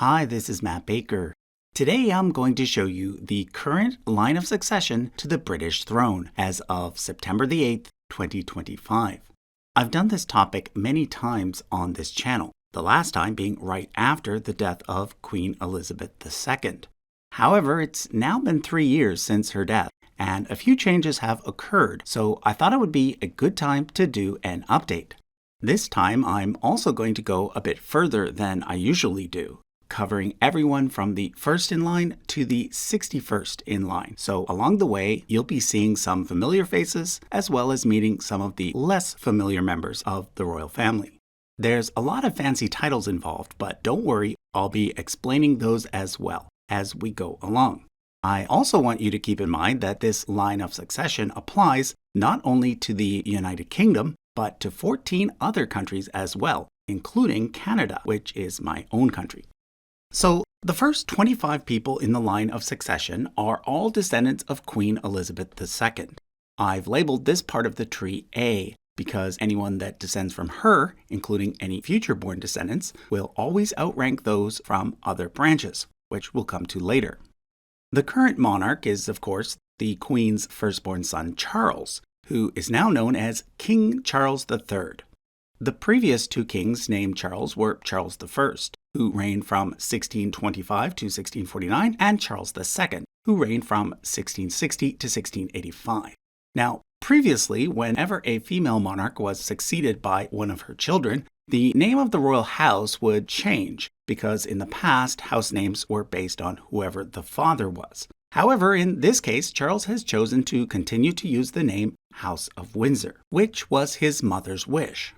Hi, this is Matt Baker. Today I'm going to show you the current line of succession to the British throne as of September the 8th, 2025. I've done this topic many times on this channel, the last time being right after the death of Queen Elizabeth II. However, it's now been 3 years since her death, and a few changes have occurred, so I thought it would be a good time to do an update. This time I'm also going to go a bit further than I usually do, covering everyone from the first in line to the 61st in line. So along the way, you'll be seeing some familiar faces as well as meeting some of the less familiar members of the royal family. There's a lot of fancy titles involved, but don't worry, I'll be explaining those as well as we go along. I also want you to keep in mind that this line of succession applies not only to the United Kingdom, but to 14 other countries as well, including Canada, which is my own country. So, the first 25 people in the line of succession are all descendants of Queen Elizabeth II. I've labeled this part of the tree A because anyone that descends from her, including any future-born descendants, will always outrank those from other branches, which we'll come to later. The current monarch is, of course, the Queen's firstborn son, Charles, who is now known as King Charles III. The previous two kings named Charles were Charles I, who reigned from 1625 to 1649, and Charles II, who reigned from 1660 to 1685. Now, previously, whenever a female monarch was succeeded by one of her children, the name of the royal house would change, because in the past, house names were based on whoever the father was. However, in this case, Charles has chosen to continue to use the name House of Windsor, which was his mother's wish.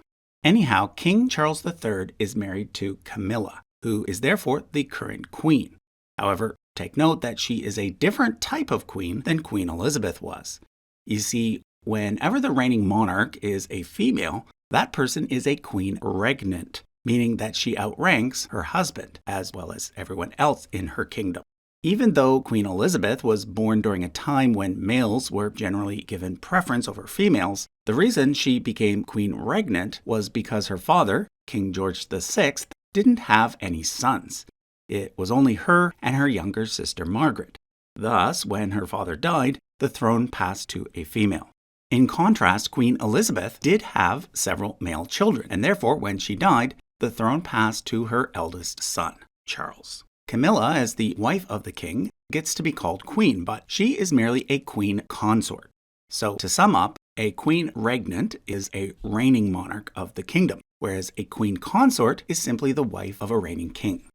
Anyhow, King Charles III is married to Camilla, who is therefore the current queen. However, take note that she is a different type of queen than Queen Elizabeth was. You see, whenever the reigning monarch is a female, that person is a queen regnant, meaning that she outranks her husband, as well as everyone else in her kingdom. Even though Queen Elizabeth was born during a time when males were generally given preference over females, the reason she became queen regnant was because her father, King George VI, didn't have any sons. It was only her and her younger sister Margaret. Thus, when her father died, the throne passed to a female. In contrast, Queen Elizabeth did have several male children, and therefore, when she died, the throne passed to her eldest son, Charles. Camilla, as the wife of the king, gets to be called queen, but she is merely a queen consort. So, to sum up, a queen regnant is a reigning monarch of the kingdom, whereas a queen consort is simply the wife of a reigning king.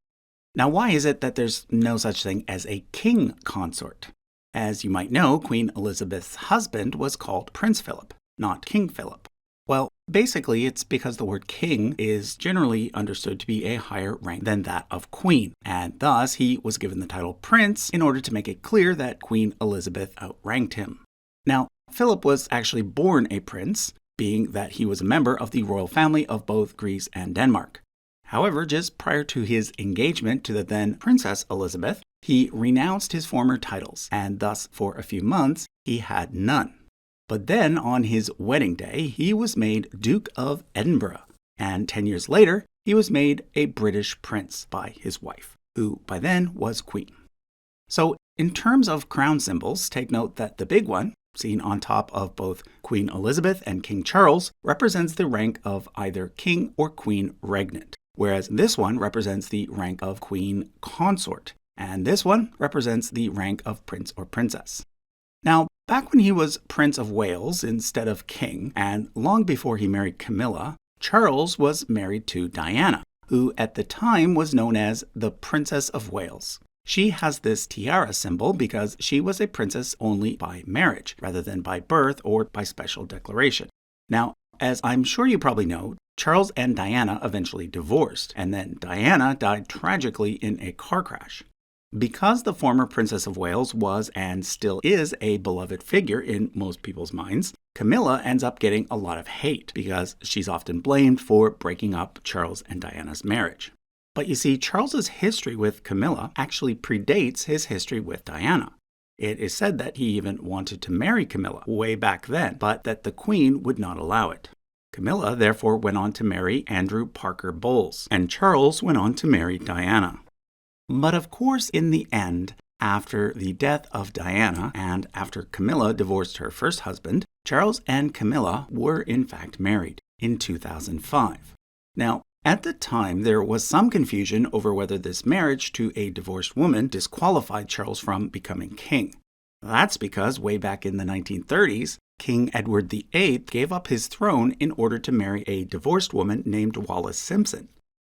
Now, why is it that there's no such thing as a king consort? As you might know, Queen Elizabeth's husband was called Prince Philip, not King Philip. Well, basically, it's because the word king is generally understood to be a higher rank than that of queen, and thus he was given the title prince in order to make it clear that Queen Elizabeth outranked him. Now, Philip was actually born a prince, being that he was a member of the royal family of both Greece and Denmark. However, just prior to his engagement to the then Princess Elizabeth, he renounced his former titles, and thus for a few months he had none. But then, on his wedding day, he was made Duke of Edinburgh, and 10 years later, he was made a British prince by his wife, who by then was queen. So, in terms of crown symbols, take note that the big one, seen on top of both Queen Elizabeth and King Charles, represents the rank of either king or queen regnant, whereas this one represents the rank of queen consort, and this one represents the rank of prince or princess. Now, back when he was Prince of Wales instead of king, and long before he married Camilla, Charles was married to Diana, who at the time was known as the Princess of Wales. She has this tiara symbol because she was a princess only by marriage, rather than by birth or by special declaration. Now, as I'm sure you probably know, Charles and Diana eventually divorced, and then Diana died tragically in a car crash. Because the former Princess of Wales was and still is a beloved figure in most people's minds, Camilla ends up getting a lot of hate because she's often blamed for breaking up Charles and Diana's marriage. But you see, Charles's history with Camilla actually predates his history with Diana. It is said that he even wanted to marry Camilla way back then, but that the Queen would not allow it. Camilla therefore went on to marry Andrew Parker Bowles, and Charles went on to marry Diana. But of course, in the end, after the death of Diana and after Camilla divorced her first husband, Charles and Camilla were in fact married in 2005. Now, at the time, there was some confusion over whether this marriage to a divorced woman disqualified Charles from becoming king. That's because way back in the 1930s, King Edward VIII gave up his throne in order to marry a divorced woman named Wallis Simpson.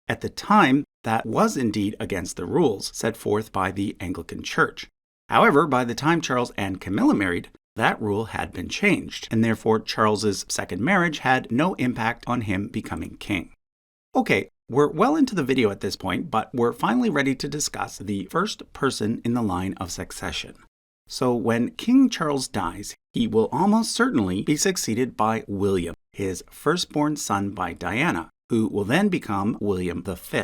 At the time, that was indeed against the rules set forth by the Anglican Church. However, by the time Charles and Camilla married, that rule had been changed, and therefore Charles's second marriage had no impact on him becoming king. Okay, we're well into the video at this point, but we're finally ready to discuss the first person in the line of succession. So when King Charles dies, he will almost certainly be succeeded by William, his firstborn son by Diana, who will then become William V.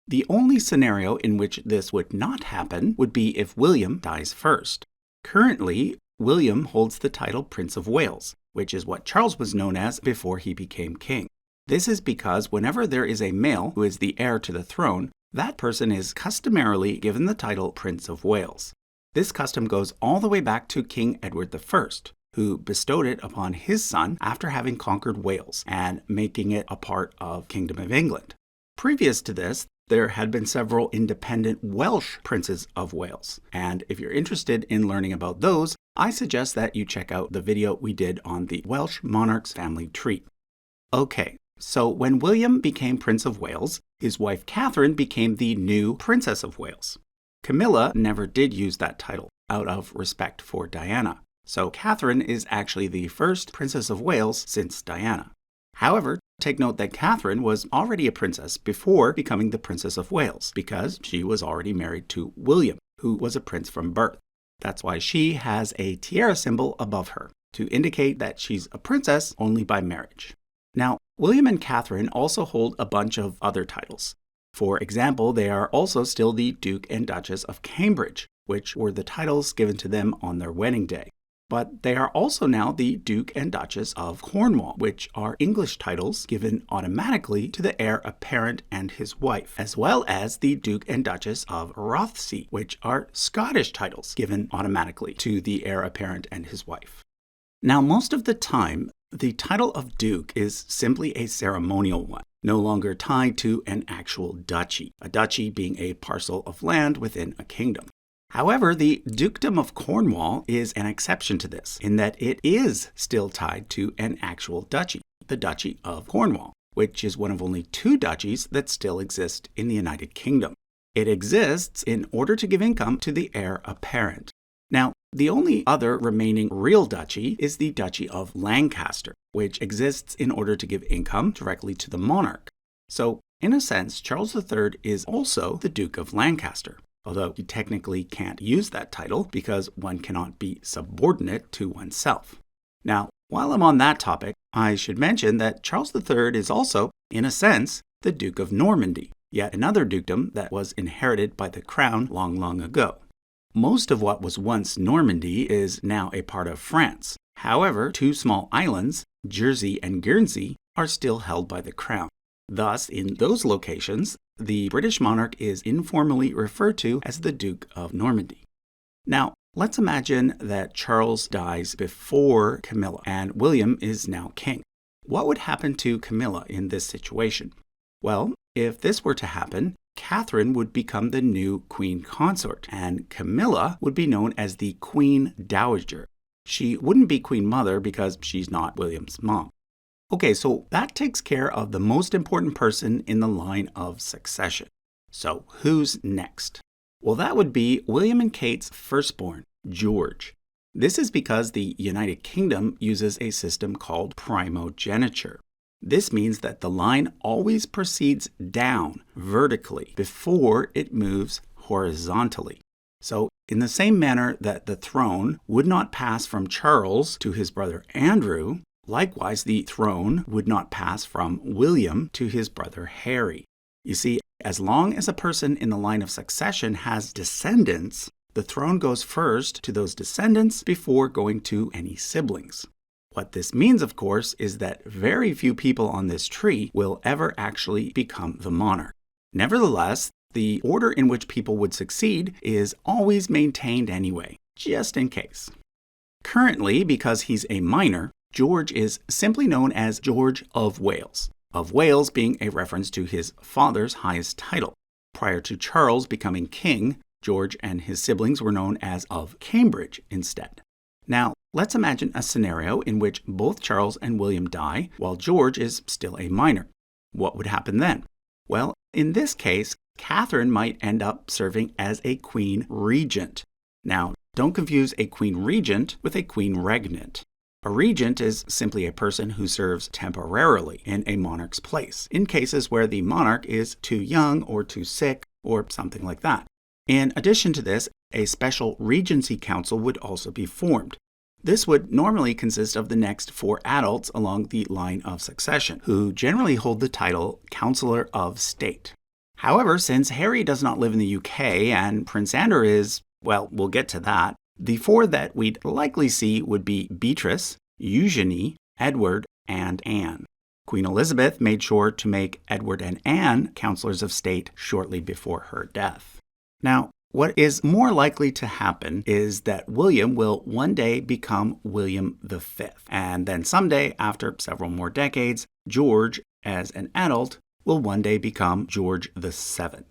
The only scenario in which this would not happen would be if William dies first. Currently, William holds the title Prince of Wales, which is what Charles was known as before he became king. This is because whenever there is a male who is the heir to the throne, that person is customarily given the title Prince of Wales. This custom goes all the way back to King Edward I, who bestowed it upon his son after having conquered Wales and making it a part of Kingdom of England. Previous to this, there had been several independent Welsh princes of Wales, and if you're interested in learning about those, I suggest that you check out the video we did on the Welsh Monarchs family tree. Okay, so when William became Prince of Wales, his wife Catherine became the new Princess of Wales. Camilla never did use that title out of respect for Diana, so Catherine is actually the first Princess of Wales since Diana. However, take note that Catherine was already a princess before becoming the Princess of Wales because she was already married to William, who was a prince from birth. That's why she has a tiara symbol above her, to indicate that she's a princess only by marriage. Now, William and Catherine also hold a bunch of other titles. For example, they are also still the Duke and Duchess of Cambridge, which were the titles given to them on their wedding day. But they are also now the Duke and Duchess of Cornwall, which are English titles given automatically to the heir apparent and his wife, as well as the Duke and Duchess of Rothesay, which are Scottish titles given automatically to the heir apparent and his wife. Now, most of the time, the title of Duke is simply a ceremonial one, no longer tied to an actual duchy, a duchy being a parcel of land within a kingdom. However, the Dukedom of Cornwall is an exception to this, in that it is still tied to an actual duchy, the Duchy of Cornwall, which is one of only two duchies that still exist in the United Kingdom. It exists in order to give income to the heir apparent. Now, the only other remaining real duchy is the Duchy of Lancaster, which exists in order to give income directly to the monarch. So, in a sense, Charles III is also the Duke of Lancaster, although he technically can't use that title because one cannot be subordinate to oneself. Now, while I'm on that topic, I should mention that Charles III is also, in a sense, the Duke of Normandy, yet another dukedom that was inherited by the crown long, long ago. Most of what was once Normandy is now a part of France. However, two small islands, Jersey and Guernsey, are still held by the crown. Thus, in those locations, the British monarch is informally referred to as the Duke of Normandy. Now, let's imagine that Charles dies before Camilla and William is now king. What would happen to Camilla in this situation? Well, if this were to happen, Catherine would become the new queen consort, and Camilla would be known as the Queen Dowager. She wouldn't be Queen Mother because she's not William's mom. Okay, so that takes care of the most important person in the line of succession. So who's next? Well, that would be William and Kate's firstborn, George. This is because the United Kingdom uses a system called primogeniture. This means that the line always proceeds down vertically before it moves horizontally. So, in the same manner that the throne would not pass from Charles to his brother Andrew, likewise the throne would not pass from William to his brother Harry. You see, as long as a person in the line of succession has descendants, the throne goes first to those descendants before going to any siblings. What this means, of course, is that very few people on this tree will ever actually become the monarch. Nevertheless, the order in which people would succeed is always maintained anyway, just in case. Currently, because he's a minor, George is simply known as George of Wales being a reference to his father's highest title. Prior to Charles becoming king, George and his siblings were known as of Cambridge instead. Now, let's imagine a scenario in which both Charles and William die while George is still a minor. What would happen then? Well, in this case, Catherine might end up serving as a queen regent. Now, don't confuse a queen regent with a queen regnant. A regent is simply a person who serves temporarily in a monarch's place, in cases where the monarch is too young or too sick or something like that. In addition to this, a special regency council would also be formed. This would normally consist of the next 4 adults along the line of succession, who generally hold the title Councillor of State. However, since Harry does not live in the UK and Prince Andrew is, well, we'll get to that, the 4 that we'd likely see would be Beatrice, Eugenie, Edward, and Anne. Queen Elizabeth made sure to make Edward and Anne councillors of state shortly before her death. Now, what is more likely to happen is that William will one day become William V, and then someday, after several more decades, George, as an adult, will one day become George VII.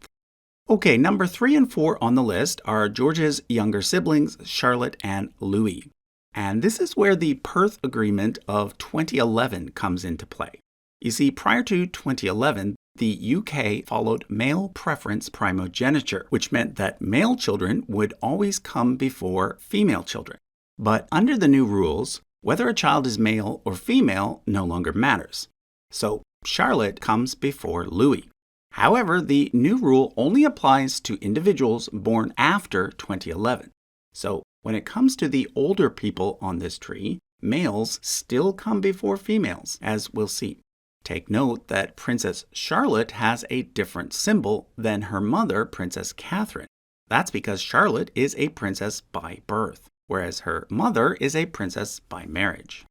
Okay, number 3 and 4 on the list are George's younger siblings, Charlotte and Louis. And this is where the Perth Agreement of 2011 comes into play. You see, prior to 2011, the UK followed male preference primogeniture, which meant that male children would always come before female children. But under the new rules, whether a child is male or female no longer matters. So Charlotte comes before Louis. However, the new rule only applies to individuals born after 2011. So when it comes to the older people on this tree, males still come before females, as we'll see. Take note that Princess Charlotte has a different symbol than her mother, Princess Catherine. That's because Charlotte is a princess by birth, whereas her mother is a princess by marriage.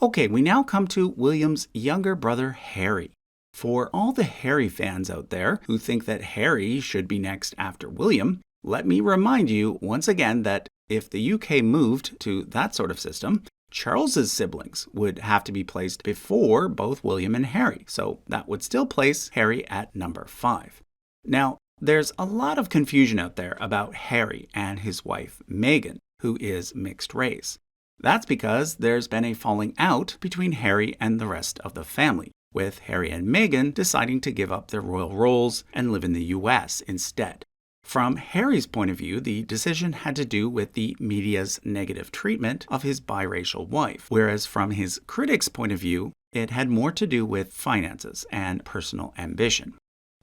Okay, we now come to William's younger brother, Harry. For all the Harry fans out there who think that Harry should be next after William, let me remind you once again that if the UK moved to that sort of system, Charles's siblings would have to be placed before both William and Harry, so that would still place Harry at number 5. Now, there's a lot of confusion out there about Harry and his wife Meghan, who is mixed race. That's because there's been a falling out between Harry and the rest of the family, with Harry and Meghan deciding to give up their royal roles and live in the US instead. From Harry's point of view, the decision had to do with the media's negative treatment of his biracial wife, whereas from his critics' point of view, it had more to do with finances and personal ambition.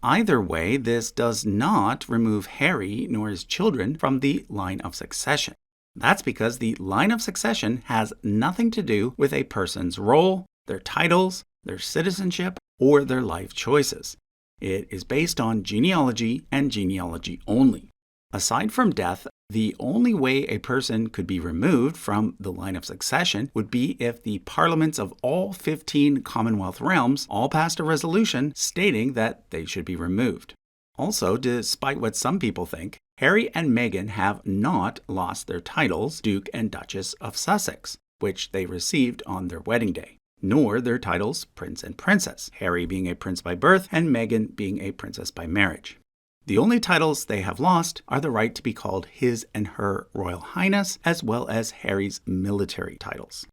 Either way, this does not remove Harry nor his children from the line of succession. That's because the line of succession has nothing to do with a person's role, their titles, their citizenship, or their life choices. It is based on genealogy and genealogy only. Aside from death, the only way a person could be removed from the line of succession would be if the parliaments of all 15 Commonwealth realms all passed a resolution stating that they should be removed. Also, despite what some people think, Harry and Meghan have not lost their titles Duke and Duchess of Sussex, which they received on their wedding day, nor their titles Prince and Princess, Harry being a prince by birth and Meghan being a princess by marriage. The only titles they have lost are the right to be called His and Her Royal Highness, as well as Harry's military titles.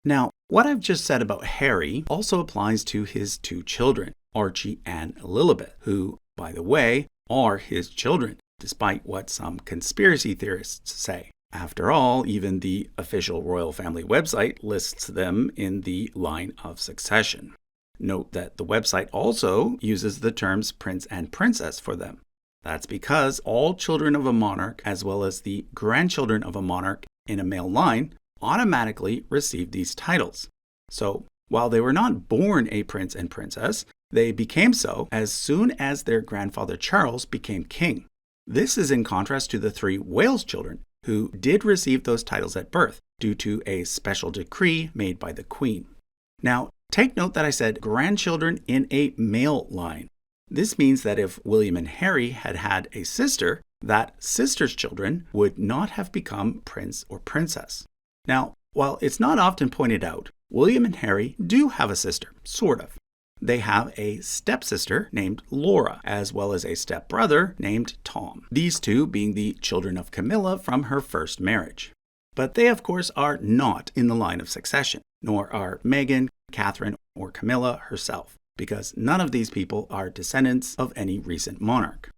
Now, what I've just said about Harry also applies to his 2 children, Archie and Lilibet, who, by the way, are his children, despite what some conspiracy theorists say. After all, even the official royal family website lists them in the line of succession. Note that the website also uses the terms prince and princess for them. That's because all children of a monarch, as well as the grandchildren of a monarch in a male line, automatically receive these titles. So, while they were not born a prince and princess, they became so as soon as their grandfather Charles became king. This is in contrast to the 3 Wales children, who did receive those titles at birth due to a special decree made by the Queen. Now, take note that I said grandchildren in a male line. This means that if William and Harry had had a sister, that sister's children would not have become prince or princess. Now, while it's not often pointed out, William and Harry do have a sister, sort of. They have a stepsister named Laura, as well as a stepbrother named Tom, these two being the children of Camilla from her first marriage. But they, of course, are not in the line of succession, nor are Meghan, Catherine, or Camilla herself, because none of these people are descendants of any recent monarch.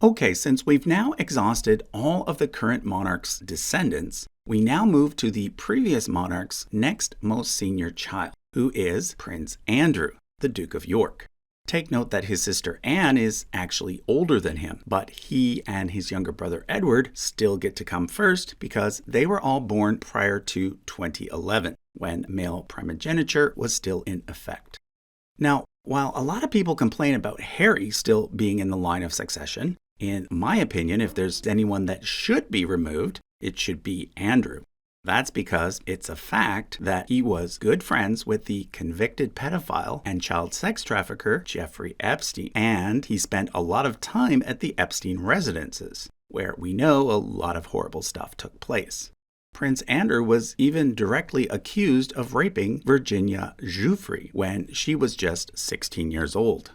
Okay, since we've now exhausted all of the current monarch's descendants, we now move to the previous monarch's next most senior child, who is Prince Andrew, the Duke of York. Take note that his sister Anne is actually older than him, but he and his younger brother Edward still get to come first because they were all born prior to 2011, when male primogeniture was still in effect. Now, while a lot of people complain about Harry still being in the line of succession, in my opinion, if there's anyone that should be removed, it should be Andrew. That's because it's a fact that he was good friends with the convicted pedophile and child sex trafficker Jeffrey Epstein, and he spent a lot of time at the Epstein residences, where we know a lot of horrible stuff took place. Prince Andrew was even directly accused of raping Virginia Giuffre when she was just 16 years old.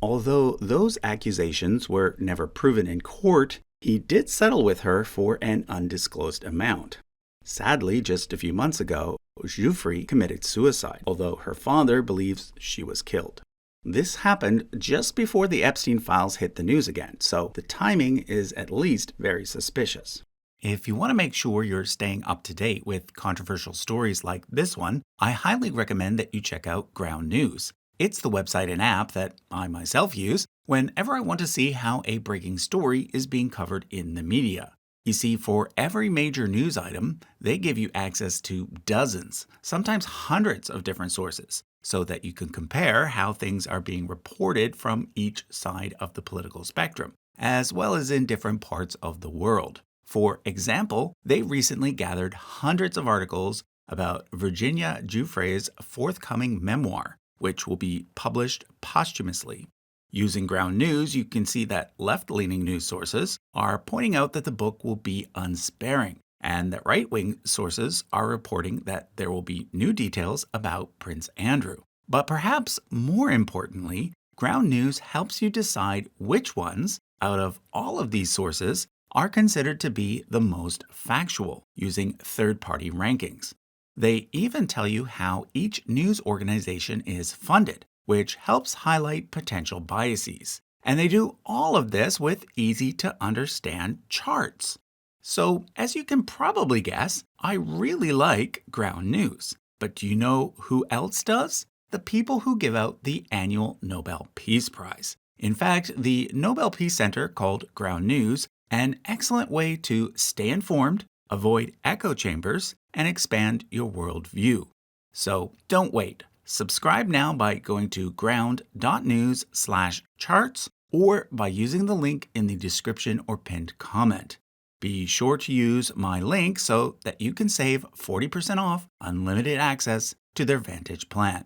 Although those accusations were never proven in court, he did settle with her for an undisclosed amount. Sadly, just a few months ago, Giuffre committed suicide, although her father believes she was killed. This happened just before the Epstein files hit the news again, so the timing is at least very suspicious. If you want to make sure you're staying up to date with controversial stories like this one, I highly recommend that you check out Ground News. It's the website and app that I myself use whenever I want to see how a breaking story is being covered in the media. You see, for every major news item, they give you access to dozens, sometimes hundreds of different sources, so that you can compare how things are being reported from each side of the political spectrum, as well as in different parts of the world. For example, they recently gathered hundreds of articles about Virginia Giuffre's forthcoming memoir, which will be published posthumously. Using Ground News, you can see that left-leaning news sources are pointing out that the book will be unsparing, and that right-wing sources are reporting that there will be new details about Prince Andrew. But perhaps more importantly, Ground News helps you decide which ones, out of all of these sources, are considered to be the most factual, using third-party rankings. They even tell you how each news organization is funded, which helps highlight potential biases. And they do all of this with easy-to-understand charts. So, as you can probably guess, I really like Ground News. But do you know who else does? The people who give out the annual Nobel Peace Prize. In fact, the Nobel Peace Center called Ground News an excellent way to stay informed, avoid echo chambers, and expand your worldview. So don't wait. Subscribe now by going to ground.news/charts or by using the link in the description or pinned comment. Be sure to use my link so that you can save 40% off unlimited access to their Vantage plan.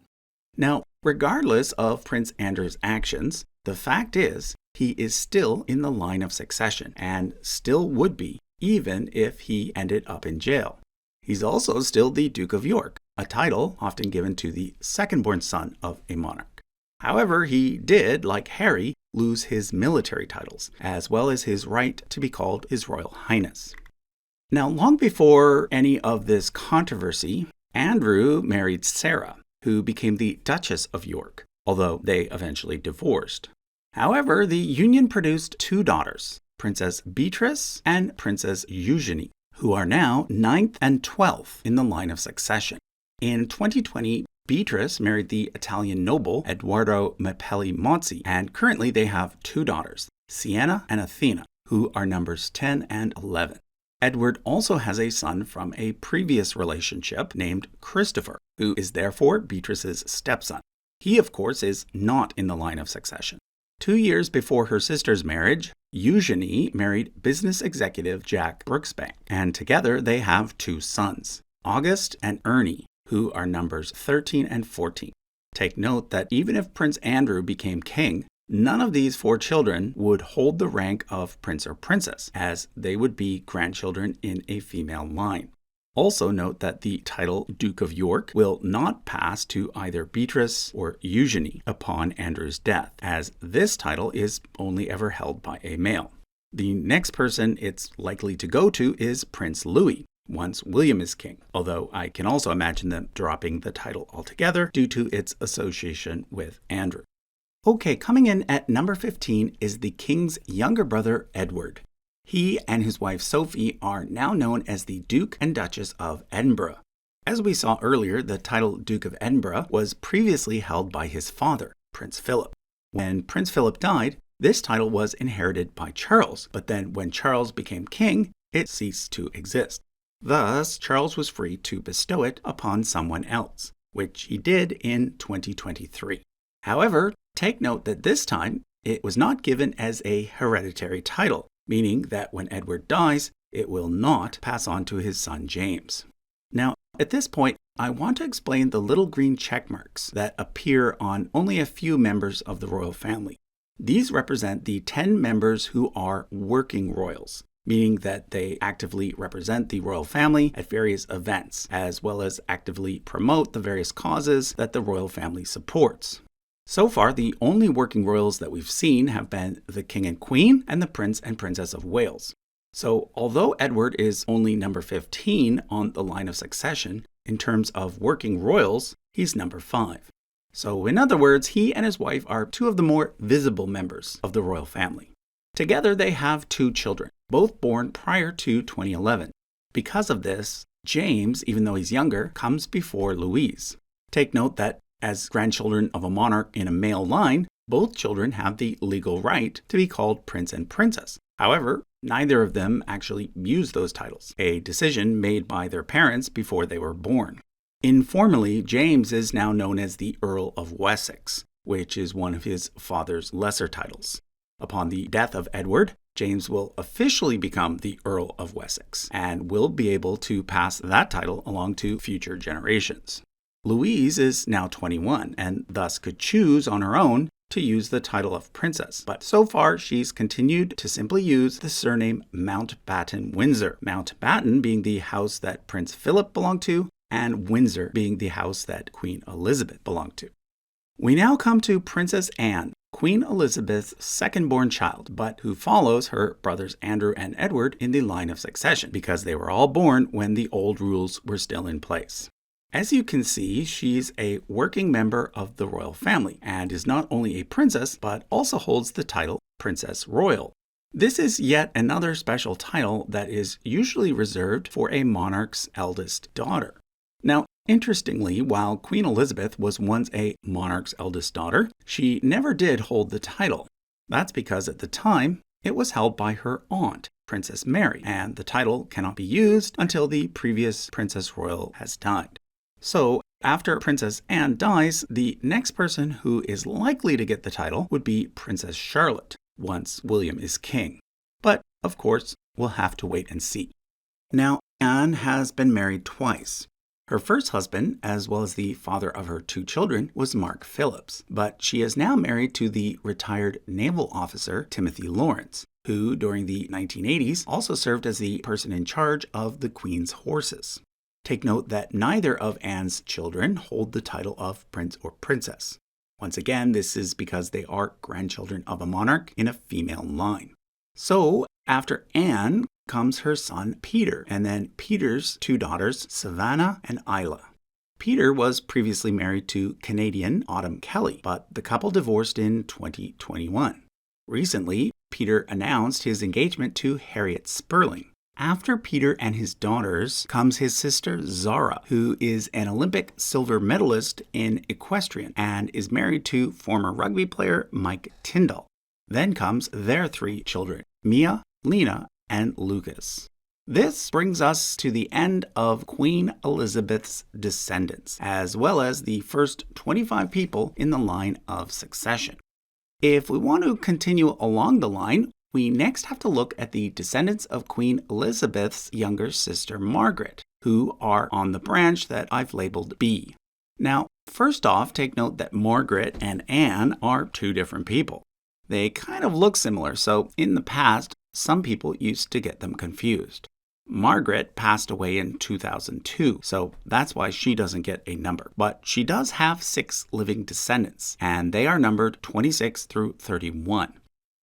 Now, regardless of Prince Andrew's actions, the fact is he is still in the line of succession and still would be, even if he ended up in jail. He's also still the Duke of York, a title often given to the second-born son of a monarch. However, he did, like Harry, lose his military titles, as well as his right to be called His Royal Highness. Now, long before any of this controversy, Andrew married Sarah, who became the Duchess of York, although they eventually divorced. However, the union produced two daughters, Princess Beatrice and Princess Eugenie, who are now 9th and 12th in the line of succession. In 2020, Beatrice married the Italian noble Edoardo Mapelli Mozzi, and currently they have two daughters, Sienna and Athena, who are numbers 10 and 11. Edward also has a son from a previous relationship named Christopher, who is therefore Beatrice's stepson. He, of course, is not in the line of succession. 2 years before her sister's marriage, Eugenie married business executive Jack Brooksbank, and together they have two sons, August and Ernie, who are numbers 13 and 14. Take note that even if Prince Andrew became king, None of these 4 children would hold the rank of prince or princess, as they would be grandchildren in a female line. Also note that the title Duke of York will not pass to either Beatrice or Eugenie upon Andrew's death, as this title is only ever held by a male. The next person it's likely to go to is Prince Louis, once William is king, although I can also imagine them dropping the title altogether due to its association with Andrew. Okay, coming in at number 15 is the king's younger brother, Edward. He and his wife Sophie are now known as the Duke and Duchess of Edinburgh. As we saw earlier, the title Duke of Edinburgh was previously held by his father, Prince Philip. When Prince Philip died, this title was inherited by Charles, but then when Charles became king, it ceased to exist. Thus, Charles was free to bestow it upon someone else, which he did in 2023. However, take note that this time, it was not given as a hereditary title, meaning that when Edward dies, it will not pass on to his son James. Now, at this point, I want to explain the little green check marks that appear on only a few members of the royal family. These represent the 10 members who are working royals, meaning that they actively represent the royal family at various events, as well as actively promote the various causes that the royal family supports. So far, the only working royals that we've seen have been the King and Queen and the Prince and Princess of Wales. So although Edward is only number 15 on the line of succession, in terms of working royals, he's number 5. So in other words, he and his wife are 2 of the more visible members of the royal family. Together, they have 2 children, both born prior to 2011. Because of this, James, even though he's younger, comes before Louise. Take note that as grandchildren of a monarch in a male line, both children have the legal right to be called prince and princess. However, neither of them actually use those titles, a decision made by their parents before they were born. Informally, James is now known as the Earl of Wessex, which is one of his father's lesser titles. Upon the death of Edward, James will officially become the Earl of Wessex and will be able to pass that title along to future generations. Louise is now 21 and thus could choose on her own to use the title of princess, but so far she's continued to simply use the surname Mountbatten-Windsor, Mountbatten being the house that Prince Philip belonged to, and Windsor being the house that Queen Elizabeth belonged to. We now come to Princess Anne, Queen Elizabeth's second-born child, but who follows her brothers Andrew and Edward in the line of succession, because they were all born when the old rules were still in place. As you can see, she's a working member of the royal family and is not only a princess, but also holds the title Princess Royal. This is yet another special title that is usually reserved for a monarch's eldest daughter. Now, interestingly, while Queen Elizabeth was once a monarch's eldest daughter, she never did hold the title. That's because at the time, it was held by her aunt, Princess Mary, and the title cannot be used until the previous Princess Royal has died. So, after Princess Anne dies, the next person who is likely to get the title would be Princess Charlotte, once William is king. But, of course, we'll have to wait and see. Now, Anne has been married twice. Her first husband, as well as the father of her 2 children, was Mark Phillips, but she is now married to the retired naval officer Timothy Lawrence, who, during the 1980s, also served as the person in charge of the Queen's horses. Take note that neither of Anne's children hold the title of prince or princess. Once again, this is because they are grandchildren of a monarch in a female line. So, after Anne comes her son Peter, and then Peter's 2 daughters, Savannah and Isla. Peter was previously married to Canadian Autumn Kelly, but the couple divorced in 2021. Recently, Peter announced his engagement to Harriet Sperling. After Peter and his daughters comes his sister Zara, who is an Olympic silver medalist in equestrian and is married to former rugby player Mike Tyndall. Then comes their 3 children, Mia, Lena, and Lucas. This brings us to the end of Queen Elizabeth's descendants, as well as the first 25 people in the line of succession. If we want to continue along the line, we next have to look at the descendants of Queen Elizabeth's younger sister Margaret, who are on the branch that I've labeled B. Now, first off, take note that Margaret and Anne are 2 different people. They kind of look similar, so in the past, some people used to get them confused. Margaret passed away in 2002, so that's why she doesn't get a number. But she does have 6 living descendants, and they are numbered 26 through 31.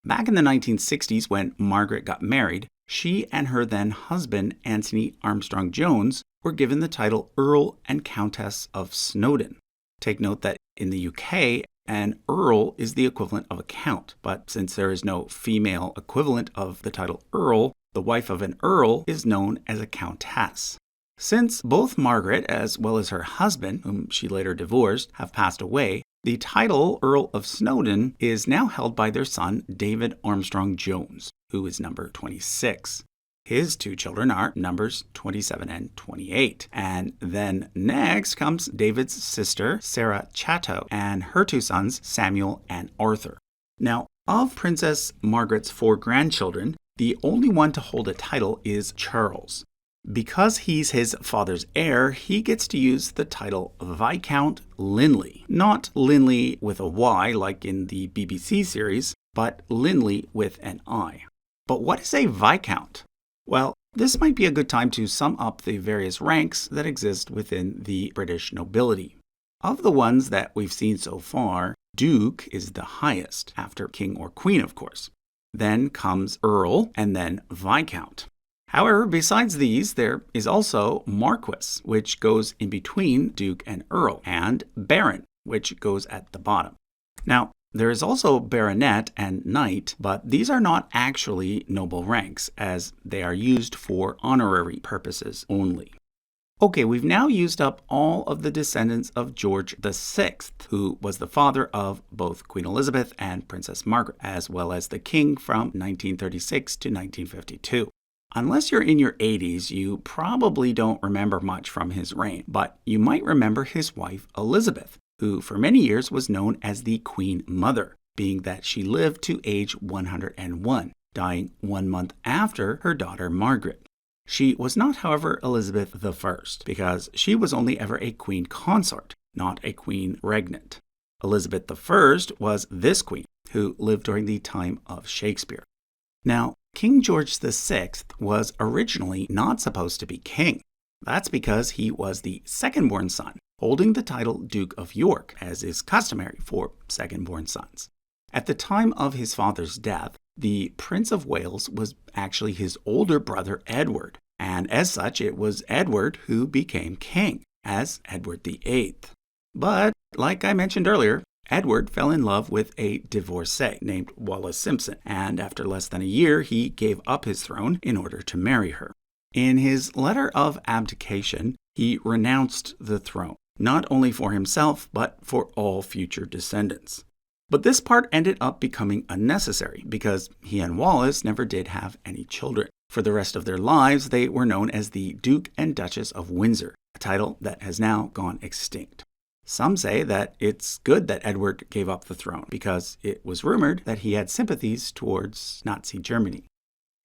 Back in the 1960s, when Margaret got married, she and her then husband, Anthony Armstrong Jones, were given the title Earl and Countess of Snowdon. Take note that in the UK, an earl is the equivalent of a count, but since there is no female equivalent of the title earl, the wife of an earl is known as a countess. Since both Margaret as well as her husband, whom she later divorced, have passed away, the title Earl of Snowdon is now held by their son David Armstrong Jones, who is number 26. His 2 children are numbers 27 and 28. And then next comes David's sister, Sarah Chatto, and her 2 sons, Samuel and Arthur. Now, of Princess Margaret's 4 grandchildren, the only one to hold a title is Charles. Because he's his father's heir, he gets to use the title Viscount Linley. Not Linley with a Y like in the BBC series, but Linley with an I. But what is a Viscount? Well, this might be a good time to sum up the various ranks that exist within the British nobility. Of the ones that we've seen so far, Duke is the highest, after King or Queen, of course. Then comes Earl, and then Viscount. However, besides these, there is also Marquess, which goes in between Duke and Earl, and Baron, which goes at the bottom. Now, there is also Baronet and Knight, but these are not actually noble ranks, as they are used for honorary purposes only. Okay, we've now used up all of the descendants of George VI, who was the father of both Queen Elizabeth and Princess Margaret, as well as the king from 1936 to 1952. Unless you're in your 80s, you probably don't remember much from his reign, but you might remember his wife Elizabeth, who for many years was known as the Queen Mother, being that she lived to age 101, dying 1 month after her daughter Margaret. She was not, however, Elizabeth I, because she was only ever a queen consort, not a queen regnant. Elizabeth I was this queen, who lived during the time of Shakespeare. Now, King George VI was originally not supposed to be king. That's because he was the second-born son, holding the title Duke of York, as is customary for second-born sons. At the time of his father's death, the Prince of Wales was actually his older brother Edward, and as such it was Edward who became king, as Edward VIII. But, like I mentioned earlier, Edward fell in love with a divorcee named Wallis Simpson, and after less than a year he gave up his throne in order to marry her. In his letter of abdication, he renounced the throne, not only for himself, but for all future descendants. But this part ended up becoming unnecessary because he and Wallis never did have any children. For the rest of their lives, they were known as the Duke and Duchess of Windsor, a title that has now gone extinct. Some say that it's good that Edward gave up the throne because it was rumored that he had sympathies towards Nazi Germany.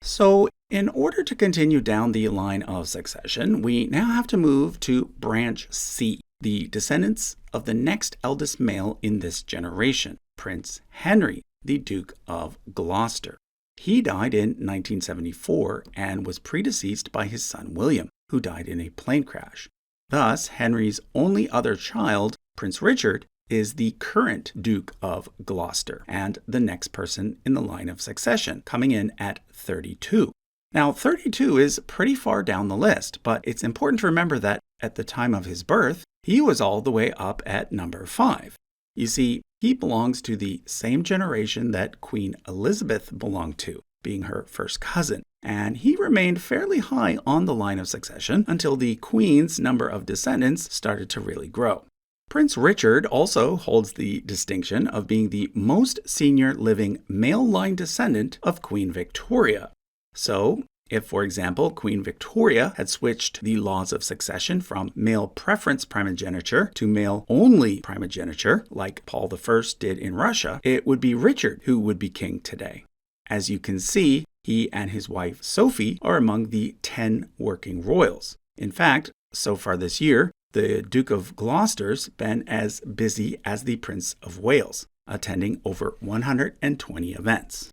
So, in order to continue down the line of succession, we now have to move to Branch C, the descendants of the next eldest male in this generation, Prince Henry, the Duke of Gloucester. He died in 1974 and was predeceased by his son William, who died in a plane crash. Thus, Henry's only other child, Prince Richard, is the current Duke of Gloucester and the next person in the line of succession, coming in at 32. Now, 32 is pretty far down the list, but it's important to remember that at the time of his birth, he was all the way up at number 5. You see, he belongs to the same generation that Queen Elizabeth belonged to, being her first cousin, and he remained fairly high on the line of succession until the Queen's number of descendants started to really grow. Prince Richard also holds the distinction of being the most senior living male line descendant of Queen Victoria. So, if, for example, Queen Victoria had switched the laws of succession from male preference primogeniture to male-only primogeniture, like Paul I did in Russia, it would be Richard who would be king today. As you can see, he and his wife Sophie are among the 10 working royals. In fact, so far this year, the Duke of Gloucester's been as busy as the Prince of Wales. attending over 120 events.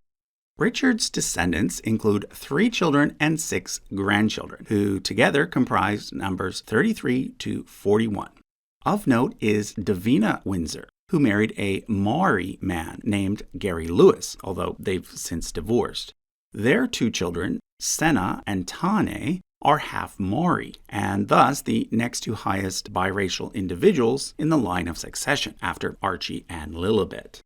Richard's descendants include 3 children and 6 grandchildren, who together comprise numbers 33 to 41. Of note is Davina Windsor, who married a Maori man named Gary Lewis, although they've since divorced. Their 2 children, Senna and Tane, are half Maori, and thus the next 2 highest biracial individuals in the line of succession, after Archie and Lilibet.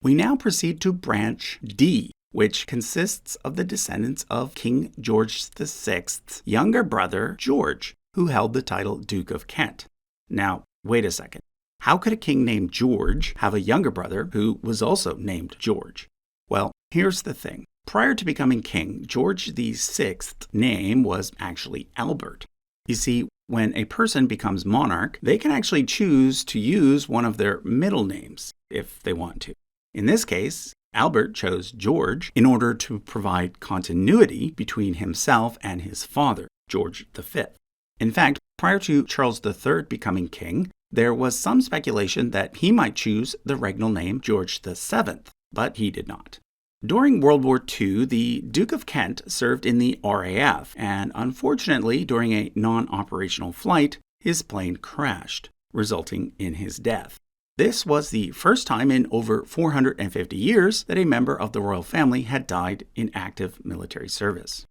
We now proceed to Branch D, which consists of the descendants of King George VI's younger brother, George, who held the title Duke of Kent. Now, wait a second. How could a king named George have a younger brother who was also named George? Well, here's the thing. Prior to becoming king, George VI's name was actually Albert. You see, when a person becomes monarch, they can actually choose to use one of their middle names if they want to. In this case, Albert chose George in order to provide continuity between himself and his father, George V. In fact, prior to Charles III becoming king, there was some speculation that he might choose the regnal name George VII, but he did not. During World War II, the Duke of Kent served in the RAF, and unfortunately, during a non-operational flight, his plane crashed, resulting in his death. This was the first time in over 450 years that a member of the royal family had died in active military service.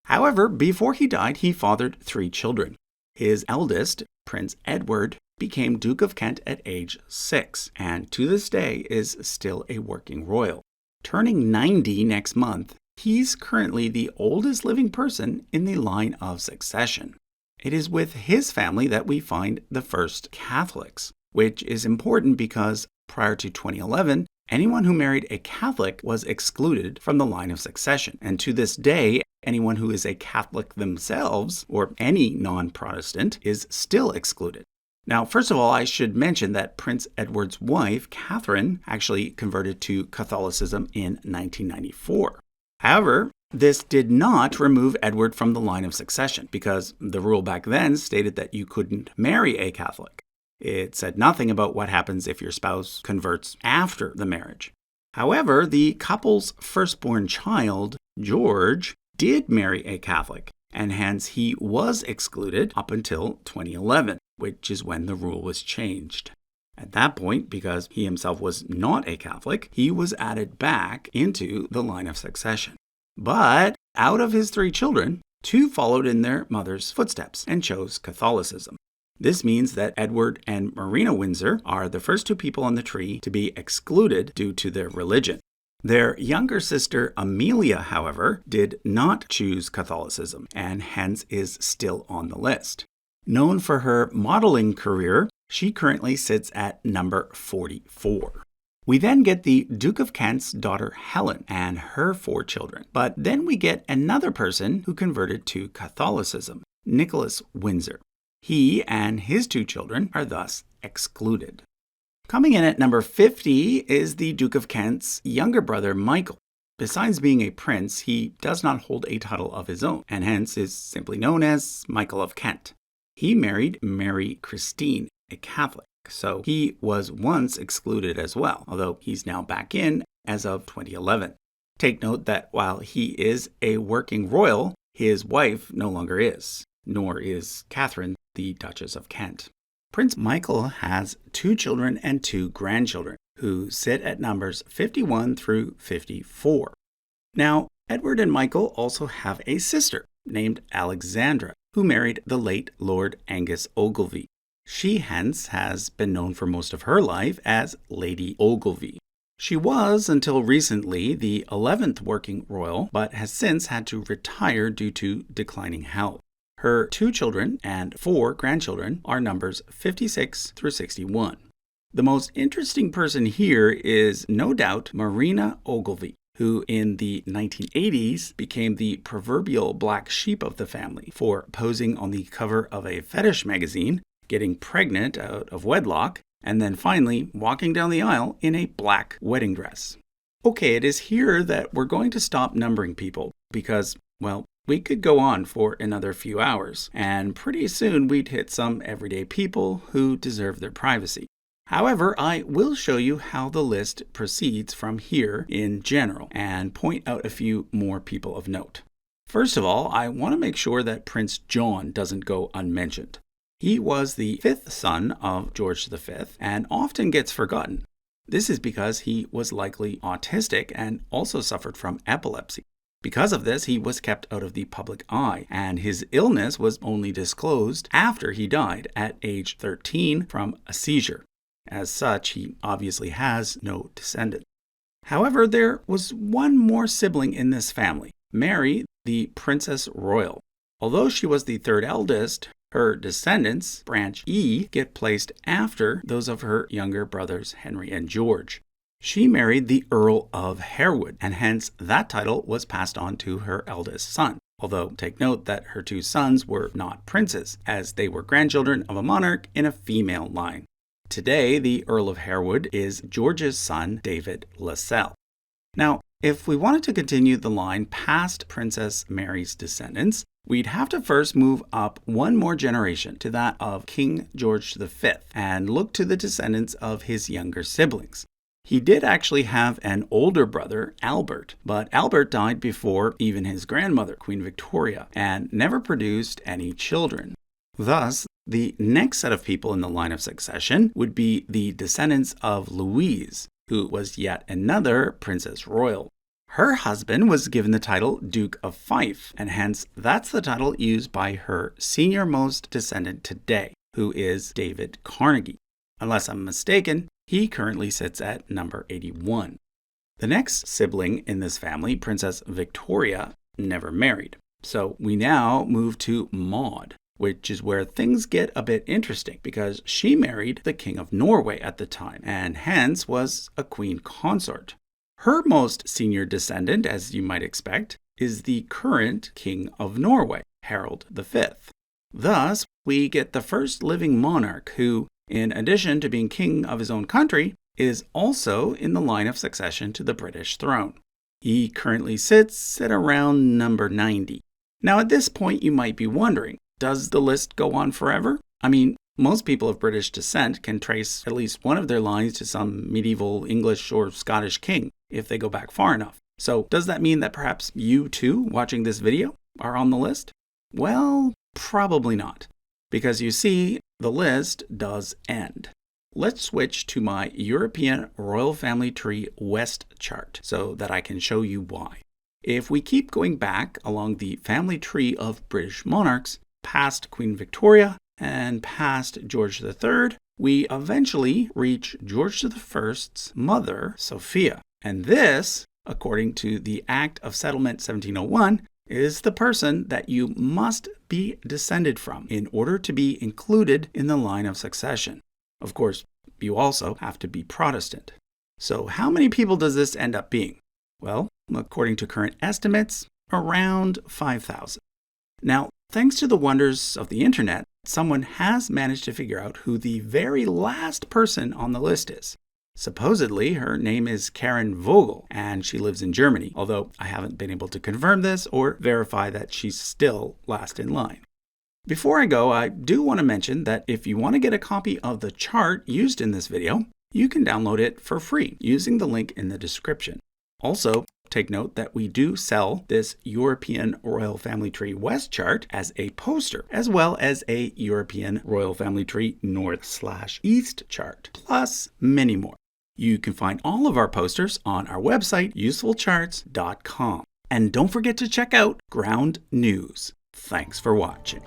However, before he died, he fathered 3 children. His eldest, Prince Edward, became Duke of Kent at age 6, and to this day is still a working royal. Turning 90 next month, he's currently the oldest living person in the line of succession. It is with his family that we find the first Catholics, which is important because prior to 2011, anyone who married a Catholic was excluded from the line of succession. And to this day, anyone who is a Catholic themselves, or any non-Protestant, is still excluded. Now, first of all, I should mention that Prince Edward's wife, Catherine, actually converted to Catholicism in 1994. However, this did not remove Edward from the line of succession, because the rule back then stated that you couldn't marry a Catholic. It said nothing about what happens if your spouse converts after the marriage. However, the couple's firstborn child, George, did marry a Catholic, and hence he was excluded up until 2011, which is when the rule was changed. At that point, because he himself was not a Catholic, he was added back into the line of succession. But out of his 3 children, 2 followed in their mother's footsteps and chose Catholicism. This means that Edward and Marina Windsor are the first 2 people on the tree to be excluded due to their religion. Their younger sister Amelia, however, did not choose Catholicism and hence is still on the list. Known for her modeling career, she currently sits at number 44. We then get the Duke of Kent's daughter Helen and her 4 children. But then we get another person who converted to Catholicism, Nicholas Windsor. He and his 2 children are thus excluded. Coming in at number 50 is the Duke of Kent's younger brother Michael. Besides being a prince, he does not hold a title of his own, and hence is simply known as Michael of Kent. He married Mary Christine, a Catholic, so he was once excluded as well, although he's now back in as of 2011. Take note that while he is a working royal, his wife no longer is, nor is Catherine, the Duchess of Kent. Prince Michael has 2 children and 2 grandchildren, who sit at numbers 51 through 54. Now, Edward and Michael also have a sister named Alexandra, who married the late Lord Angus Ogilvy. She hence has been known for most of her life as Lady Ogilvy. She was, until recently, the 11th working royal, but has since had to retire due to declining health. Her 2 children and 4 grandchildren are numbers 56 through 61. The most interesting person here is no doubt Marina Ogilvy, who in the 1980s became the proverbial black sheep of the family for posing on the cover of a fetish magazine, getting pregnant out of wedlock, and then finally walking down the aisle in a black wedding dress. Okay, it is here that we're going to stop numbering people because, well, we could go on for another few hours, and pretty soon we'd hit some everyday people who deserve their privacy. However, I will show you how the list proceeds from here in general and point out a few more people of note. First of all, I want to make sure that Prince John doesn't go unmentioned. He was the fifth son of George V and often gets forgotten. This is because he was likely autistic and also suffered from epilepsy. Because of this, he was kept out of the public eye, and his illness was only disclosed after he died at age 13 from a seizure. As such, he obviously has no descendant. However, there was one more sibling in this family, Mary, the Princess Royal. Although she was the third eldest, her descendants, branch E, get placed after those of her younger brothers Henry and George. She married the Earl of Harewood, and hence that title was passed on to her eldest son. Although, take note that her two sons were not princes, as they were grandchildren of a monarch in a female line. Today, the Earl of Harewood is George's son, David Lascelles. Now, if we wanted to continue the line past Princess Mary's descendants, we'd have to first move up one more generation to that of King George V and look to the descendants of his younger siblings. He did actually have an older brother, Albert, but Albert died before even his grandmother, Queen Victoria, and never produced any children. Thus, the next set of people in the line of succession would be the descendants of Louise, who was yet another Princess Royal. Her husband was given the title Duke of Fife, and hence that's the title used by her senior-most descendant today, who is David Carnegie. Unless I'm mistaken, he currently sits at number 81. The next sibling in this family, Princess Victoria, never married. So we now move to Maud, which is where things get a bit interesting because she married the King of Norway at the time and hence was a queen consort. Her most senior descendant, as you might expect, is the current King of Norway, Harold V. Thus, we get the first living monarch who, in addition to being king of his own country, is also in the line of succession to the British throne. He currently sits at around number 90. Now, at this point, you might be wondering, does the list go on forever? I mean, most people of British descent can trace at least one of their lines to some medieval English or Scottish king if they go back far enough. So does that mean that perhaps you too, watching this video, are on the list? Well, probably not. Because you see, the list does end. Let's switch to my European Royal Family Tree West chart so that I can show you why. If we keep going back along the family tree of British monarchs, past Queen Victoria and past George III, we eventually reach George I's mother, Sophia. And this, according to the Act of Settlement 1701, is the person that you must be descended from in order to be included in the line of succession. Of course, you also have to be Protestant. So how many people does this end up being? Well, according to current estimates, around 5,000. Now, thanks to the wonders of the internet, someone has managed to figure out who the very last person on the list is. Supposedly, her name is Karen Vogel, and she lives in Germany, although I haven't been able to confirm this or verify that she's still last in line. Before I go, I do want to mention that if you want to get a copy of the chart used in this video, you can download it for free using the link in the description. Also, take note that we do sell this European Royal Family Tree West chart as a poster, as well as a European Royal Family Tree North/East chart, plus many more. You can find all of our posters on our website, usefulcharts.com. And don't forget to check out Ground News. Thanks for watching.